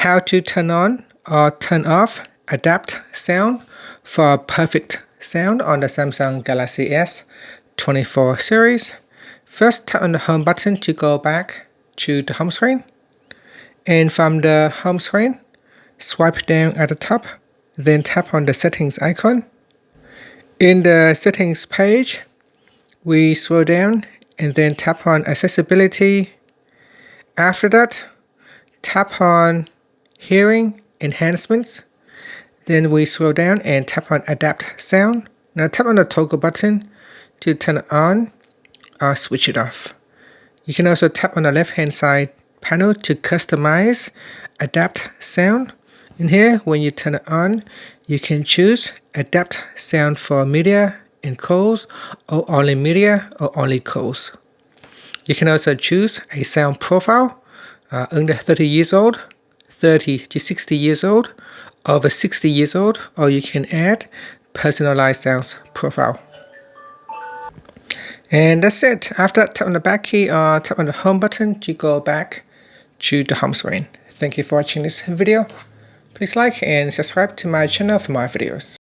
how to turn on or turn off adapt sound for perfect sound on the Samsung Galaxy S24 series. First, tap on the home button to go back to the home screen. And from the home screen, swipe down at the top, then tap on the settings icon. In the settings page, we scroll down and then tap on accessibility. After that, tap on hearing enhancements. Then we scroll down and tap on adapt sound. Now tap on the toggle button to turn it on or switch it off. You can also tap on the left hand side panel to customize adapt sound. In here, when you turn it on, you can choose adapt sound for media and calls, or only media or only calls. You can also choose a sound profile, under 30 years old, 30 to 60 years old, over 60 years old, or you can add personalized sounds profile. And that's it. After that, tap on the back key or tap on the home button to go back to the home screen. Thank you for watching this video. Please like and subscribe to my channel for more videos.